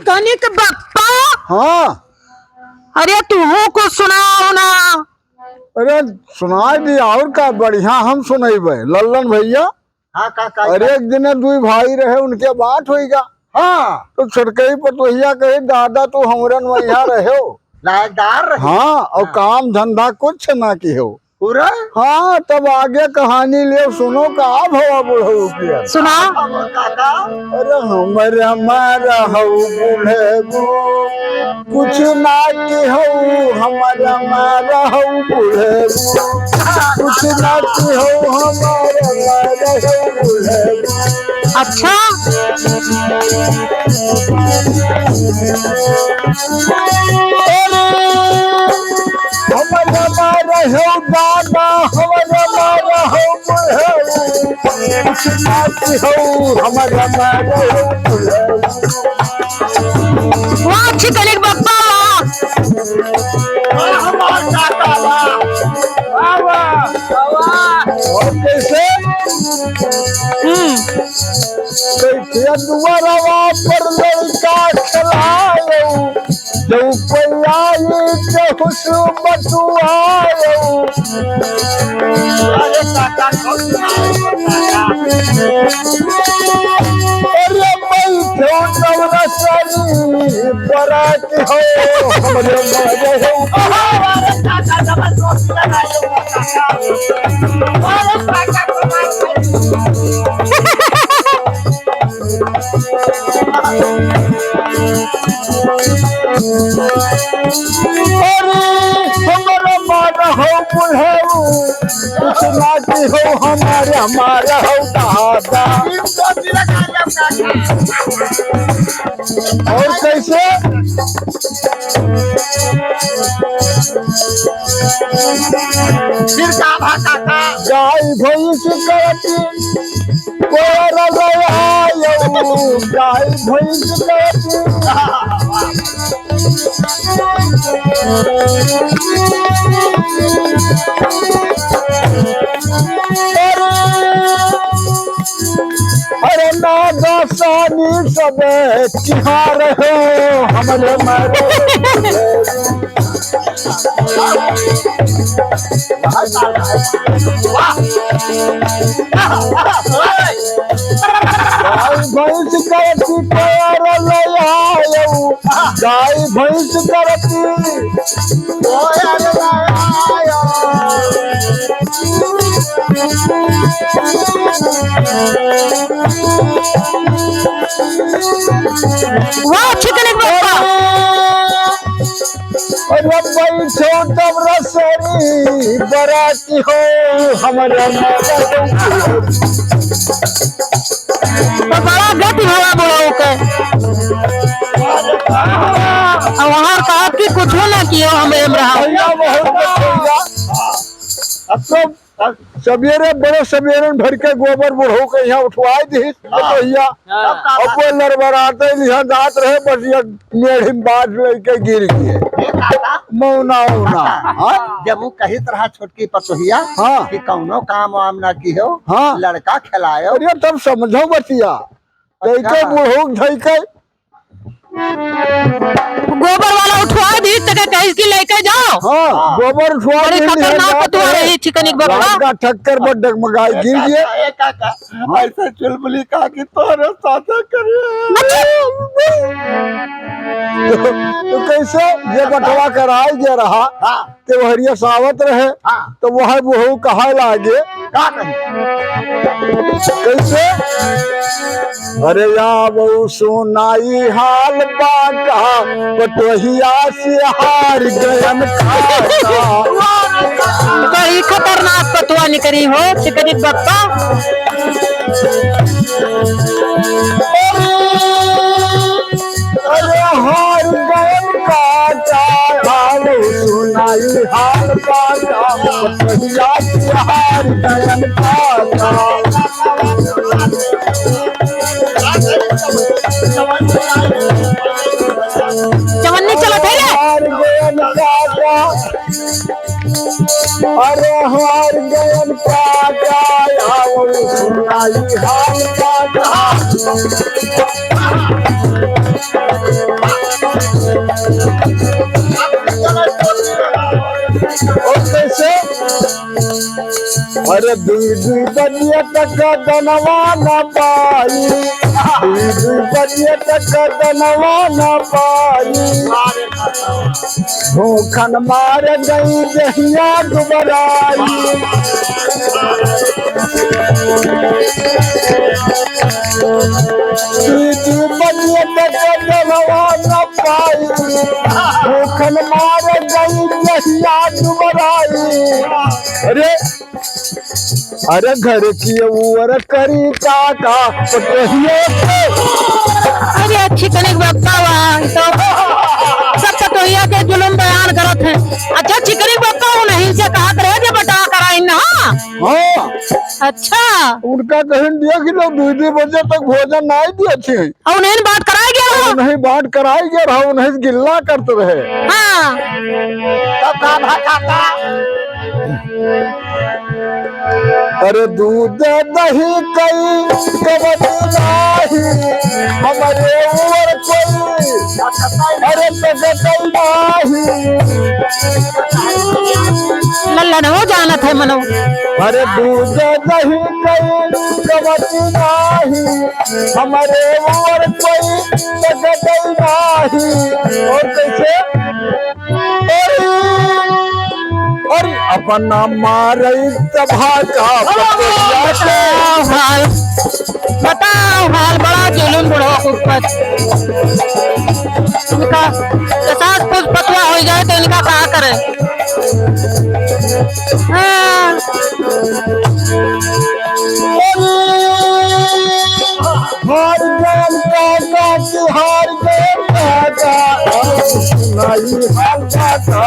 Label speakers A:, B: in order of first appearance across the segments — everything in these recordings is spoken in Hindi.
A: कनिक बप्पा।
B: हाँ।
A: अरे तू को सुनाओ ना।
B: अरे सुनाई दी और का बढ़िया हम सुनेबे लल्लन भैया।
C: हाँ का
B: अरे एक दिन दुई भाई रहे उनके बात होगा।
C: हाँ
B: तो छोटकई पतोहिया कहे दादा तू हमरन वैया रहे हो
C: लायकदार रहे।
B: हाँ और काम धंधा कुछ ना की हो
C: पूरा।
B: हाँ तब आगे कहानी ले सुनो का भवा बुढ़ऊ किया
A: सुना।
C: काका
B: अरे हमर हमारा हऊ बुढ़ऊ कुछ ना की हऊ हमर हमारा हऊ बुढ़ऊ कुछ ना की हऊ हमर हमारा हऊ बुढ़ऊ।
A: अच्छा
B: हमर हमारा हऊ दादा हमर हमारा हऊ बुढ़ऊ कुछ ना की हऊ हमर हमारा हऊ बुढ़ऊ।
A: वाह अच्छी कनिक बप्पा।
C: हमार काका
B: और कैसे कैसे दुआरवा पर लड़का खिलायो जो पैयाई के खुशबू बटुआयो।
C: अरे काका
B: अरे बैठो नवरसरी बरात हो हमरे मारे हो।
C: अरे काका जबरदस्ती लगायो काका। अरे काका
B: अरे हमरे मारा हो बुढ़ऊ कुछ ना की हो हमारे हमारा हो दादा। और कैसे
C: फिर का भा काका
B: गाय भैंस करती कोयर आयो गाय भैंस करती अरे नागासानी सब तिहार हो हमरे मारे। गाय भैंस करती कोयर आयो गाय भैंस करती कोयर आयो।
A: वाह अच्छी कनिक बप्पा।
B: अरे बैठो तब रसरी बराती हो हमारे
A: तो बड़ा गति हुआ बुढ़ऊ के। और वहाँ कहा कि कुछ ना किया हमें रहा।
B: भैया बहुत बचेगा। अब तो सवेरे बड़े सवेरे भर के गोबर बुढ़ऊ के यहाँ उठवाई दी भैया। अब वो लड़बड़ाते यहाँ जात रहे बस ये मेढ़ी बाज लेके गिर गए मौना उना। हाँ
C: जब वो कही तरह छोटकी पतोहिया
B: हाँ।
C: कि कौनो काम वाम ना की हो
B: हाँ।
C: लड़का खिलायो।
B: अरे तब समझो बतिया कैके बुढ़ऊ धैके
A: गोबर वाला उठवा दी तक कहीं की लेके जाओ।
B: हाँ गोबर उठवा
A: बड़ी खतरनाक पतुआ रही थी कनिक बप्पा।
B: का ठक्कर पर डगमगाई गिर गए।
C: ए काका ऐसे चुलबुली का कि तोरे साथे करिए।
B: तो कैसे ये बटवा कराए जे रहा
C: हाँ
B: ते वहरिया सावत रहे
C: हाँ
B: तो वह बहु कहा लागे
C: का नहीं
B: कैसे। अरे या बहु सुनाई हाल बाका बटोहिया से हार गयन खाता।
A: बड़ी खतरनाक पतुआ निकली हो कनिक बप्पा।
B: अरे हार गयन काटा हाल सुनाई हाल बाका बटोहिया से हार गयन खाता।
A: चवन्नी चलो थे
B: हार गयन काटा अरे हार गयन काटा आओ सुनाई हाल काटा। अरे दुई दुई बजिए तक दनवा न पाई, दुई दुई बजिए तक दनवा न पाई, भूखन मार गई दहिया दुबराई। दुई दुई बजिए तक दनवा न पाई, भूखन मार गई दहिया दुबराई। अरे घर की ऊर करी काका पटहिए।
A: अरे अच्छी कनिक बक्का हुआ तो सब पटोहिया के जुलम बयान करत है। अच्छा चिकनी बक्का हूँ नहीं से कहा करे जे बटा कराई ना।
B: हाँ
A: अच्छा
B: उनका कहीं दिया कि लोग 2 बजे तक भोजन नहीं दिए थे
A: और नहीं बात कराई गया हो।
B: नहीं बांट कराई गया रहा नहीं गिल्ला करते रहे।
A: हाँ
C: तब का भागा
B: अरे दूध दही कई कबड्डी नाही हमारे ऊपर कोई अरे तकतई नाही।
A: लल्लन हो जानत है मनो।
B: अरे दूध दही कई कबड्डी नाही हमारे ऊपर कोई तकतई नाही। और कैसे और अपना मारई तभा का
A: बताओ हाल, बताओ हाल बड़ा जुलूम बुढ़ो ऊपर इनका सास कुछ पतला हो जाए तो इनका क्या करे। हाँ।
B: हार जान काका की हार गए काका नहीं हार काका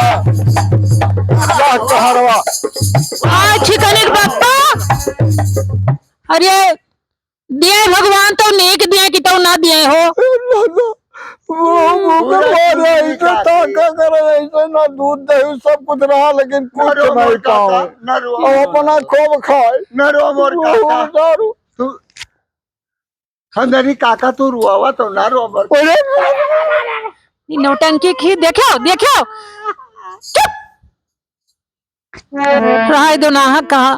B: कहरवा।
A: अच्छी कनिक बप्पा अरे दिए भगवान तो नेक दिए कि तो ना दिए हो।
B: ऐसे ना दूध दही सब कुछ रहा लेकिन कुछ नहीं पाओ अपना खूब खाए
C: न रो मोर काका
B: दारू।
C: हंदरी काका तू रुआवा तो ना रो मोर।
A: नौटंकी की देखो देखो चुप रहा दो ना कहा